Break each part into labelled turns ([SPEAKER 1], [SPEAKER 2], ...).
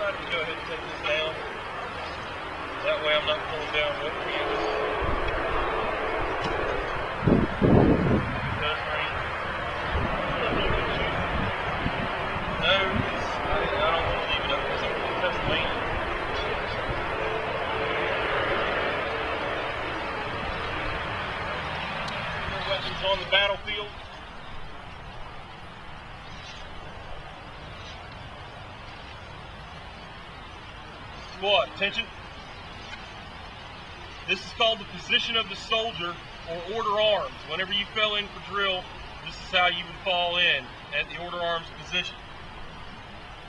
[SPEAKER 1] decided to go ahead and take this down. That way I'm not pulling down what canvas. It does rain. No, I don't want to leave it up because I'm going to test lane. Weapons on the battlefield. Squad, attention. This is called the position of the soldier, or order arms. Whenever you fell in for drill, this is how you would fall in, at the order arms position.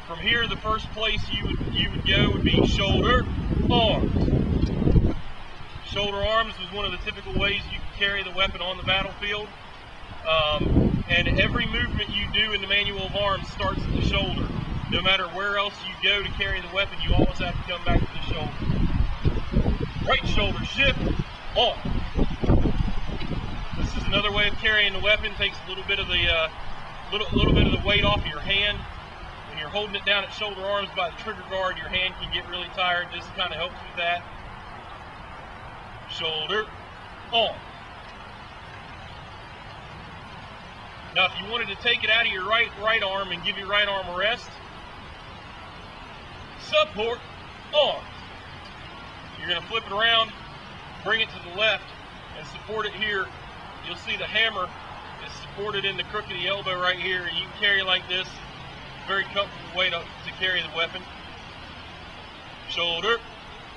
[SPEAKER 1] From here, the first place you would go would be shoulder arms. Shoulder arms was one of the typical ways you could carry the weapon on the battlefield. And every movement you do in the manual of arms starts at the shoulder. No matter where else you go to carry the weapon, you always have to come back to the shoulder. Right shoulder shift, on. This is another way of carrying the weapon. Takes a little bit of the little bit of the weight off of your hand. When you're holding it down at shoulder arms by the trigger guard, your hand can get really tired. This kind of helps with that. Shoulder, on. Now, if you wanted to take it out of your right arm and give your right arm a rest, support arms. You're going to flip it around, bring it to the left, and support it here. You'll see the hammer is supported in the crook of the elbow right here, and you can carry like this. Very comfortable way to carry the weapon. Shoulder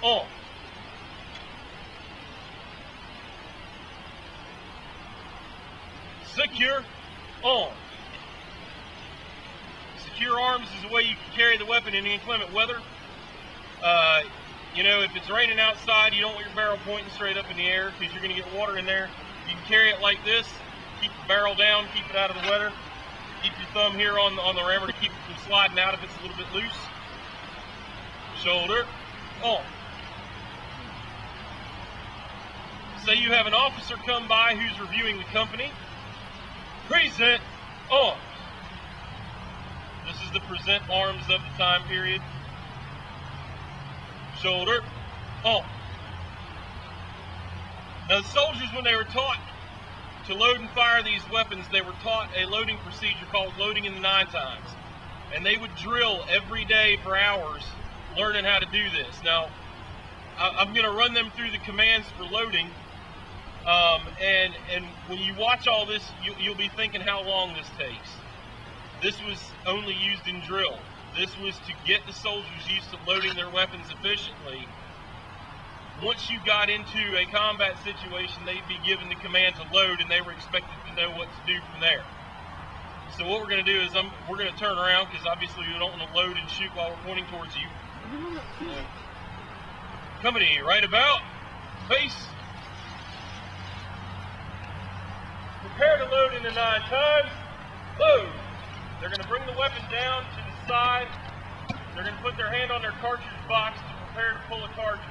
[SPEAKER 1] on. Secure on. Secure arms is the way you can carry the weapon in inclement weather. You know, if it's raining outside, you don't want your barrel pointing straight up in the air because you're going to get water in there. You can carry it like this. Keep the barrel down, keep it out of the weather. Keep your thumb here on the rammer to keep it from sliding out if it's a little bit loose. Shoulder on. Say you have an officer come by who's reviewing the company. Present arms. This is the present arms of the time period. Shoulder on. Now the soldiers, when they were taught to load and fire these weapons, they were taught a loading procedure called loading in the 9 times. And they would drill every day for hours learning how to do this. Now, I'm going to run them through the commands for loading. And when you watch all this, you'll be thinking how long this takes. This was only used in drill. This was to get the soldiers used to loading their weapons efficiently. Once you got into a combat situation, they'd be given the command to load, and they were expected to know what to do from there. So what we're going to do is we're going to turn around, because obviously we don't want to load and shoot while we're pointing towards you. Coming to you, right about, face. Prepare to load in the 9 times. Load. They're going to bring the weapon down to the side. They're going to put their hand on their cartridge box to prepare to pull a cartridge.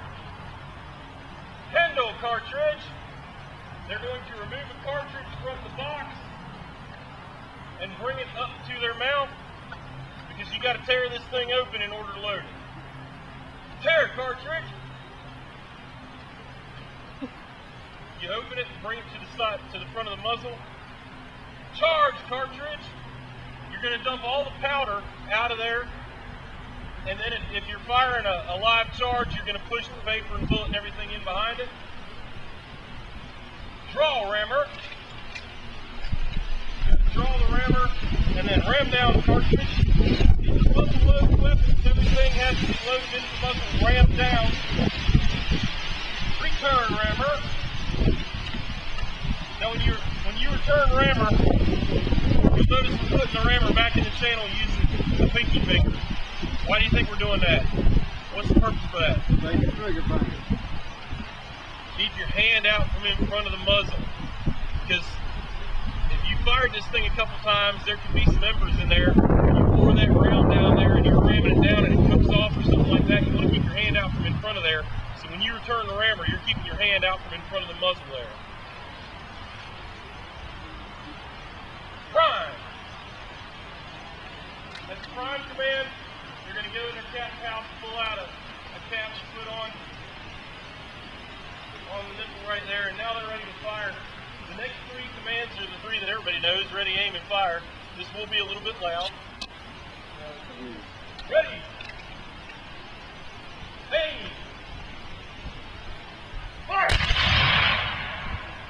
[SPEAKER 1] Handle cartridge. They're going to remove a cartridge from the box and bring it up to their mouth, because you got to tear this thing open in order to load it. Tear cartridge. You open it and bring it to the side, to the front of the muzzle. Charge cartridge. You're going to dump all the powder out of there, and then if you're firing a live charge, you're going to push the paper and bullet and everything in behind it. Draw rammer. Draw the rammer, and then ram down the cartridge. These are muzzle load weapons. Everything has to be loaded into the muzzle, rammed down. Return rammer. Now when you return rammer, you'll notice we're putting the rammer back in the channel using the pinky finger. Why do you think we're doing that? What's the purpose for that?
[SPEAKER 2] Make it trigger finger.
[SPEAKER 1] Keep your hand out from in front of the muzzle. Because if you fired this thing a couple times, there could be some embers in there. When you pour that round down there and you're ramming it down and it comes off or something like that, you want to keep your hand out from in front of there. So when you return the rammer, you're keeping your hand out from in front of the muzzle there. Prime. That's the prime command. You're going to go in their cat pouch, pull out a cap to put on the nipple right there, and now they're ready to fire. The next three commands are the three that everybody knows: ready, aim, and fire. This will be a little bit loud. Ready, aim, fire.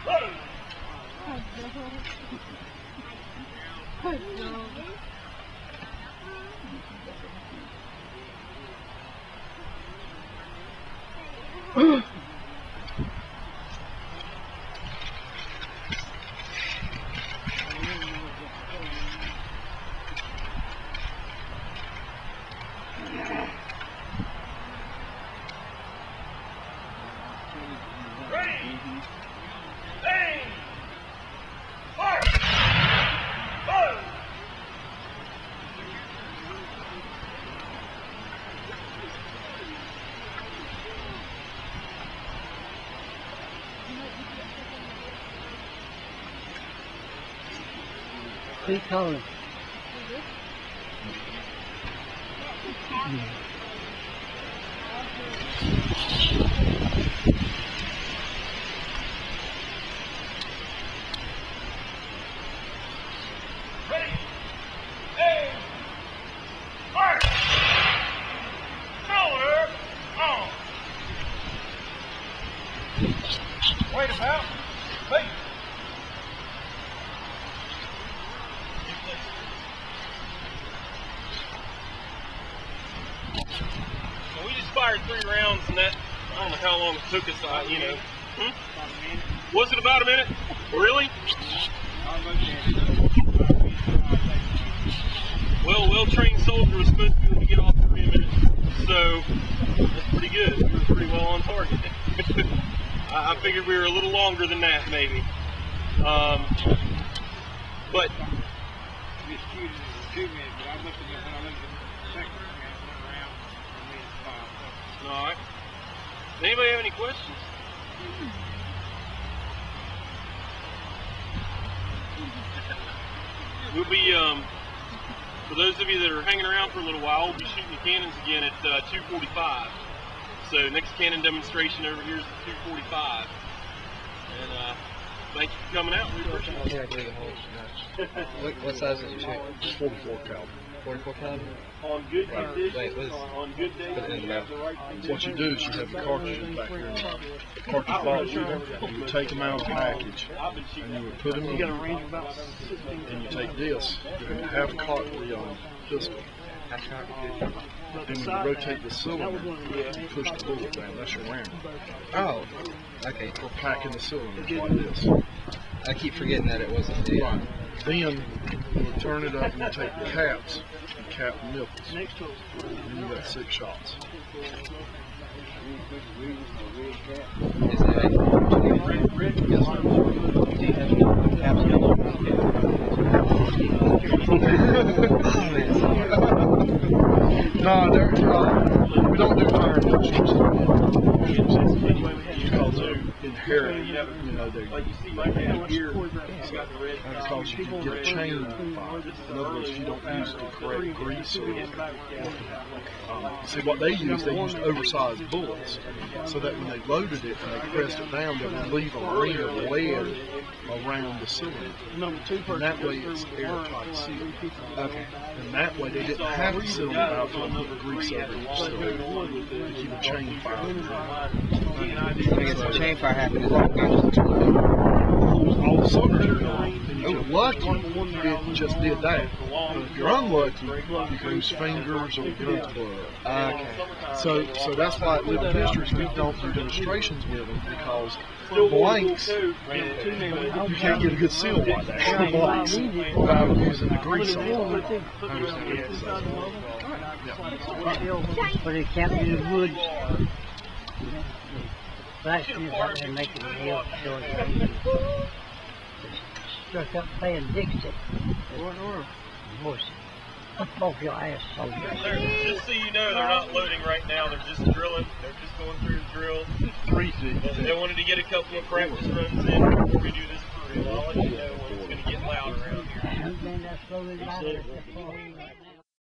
[SPEAKER 1] Load. Ready, aim, fire, load.
[SPEAKER 2] Keep calling.
[SPEAKER 1] Ready, aim, fire, shoulder, on. Wait about, wait. So we just fired 3 rounds, and that, I don't know how long it took us, you know. Was it about a minute? Really? Well, well-trained soldier was supposed to get off in 3 minutes, so that's pretty good. We were pretty well on target. I figured we were a little longer than that, maybe. But all right. Does anybody have any questions? We'll be, for those of you that are hanging around for a little while, we'll be shooting the cannons again at 2:45. So next cannon demonstration over here is at 2:45. And thank you for coming out. We appreciate it.
[SPEAKER 3] What size did you shoot?
[SPEAKER 4] 44 caliber.
[SPEAKER 3] 44 caliber?
[SPEAKER 1] On good conditions,
[SPEAKER 3] Wait,
[SPEAKER 1] on good days, you have the right conditions.
[SPEAKER 4] What you do is you have the cartridges back here in the cartridge box. You would take them out of the package and you would put them in. And you take this, you half cock the pistol. Then you rotate the cylinder and push the bullet down. That's your rammer.
[SPEAKER 3] Oh, okay.
[SPEAKER 4] For packing the cylinders like this.
[SPEAKER 3] I keep forgetting that it wasn't the...
[SPEAKER 4] Right. Then you would turn it up and you take the caps and cap the nipples. And you got 6 shots.
[SPEAKER 3] Is that red? Yes, sir. Do you have any caps yellow?
[SPEAKER 4] No, we don't do fire pistols. Because they're inherent, you know, they're
[SPEAKER 1] Like you see right down here, it's got the red.
[SPEAKER 4] because you can get a chain fire. In other words, if you don't use the correct grease or see what they used oversized bullets, so that when they loaded it and they pressed it down, they would leave a ring of lead around the cylinder. And that way it's airtight sealed.
[SPEAKER 3] Okay.
[SPEAKER 4] And that way they didn't have to seal the valve to put the grease over each cylinder to keep a chain fire from drying.
[SPEAKER 3] I guess the chain fire happened is that guy just
[SPEAKER 4] All the cylinders are gone. And if you're lucky, it just did that. And if you're unlucky, you lose fingers or guns blood.
[SPEAKER 3] okay.
[SPEAKER 4] So that's why at Living Histories we don't do demonstrations with them, because blanks, you can't get a good seal like that. Blanks without using the grease on them.
[SPEAKER 2] But it can't be the woods. Last year out there making the nail struck up playing Dixie. Voice. Off your ass, soldier.
[SPEAKER 1] Just so you know, they're not loading right now. They're just drilling. They're just going through the drill.
[SPEAKER 4] 3 feet.
[SPEAKER 1] They wanted to get a couple of practice runs in before we do this for real. I'll let you know when it's going to get loud around here.
[SPEAKER 2] I've been that slowly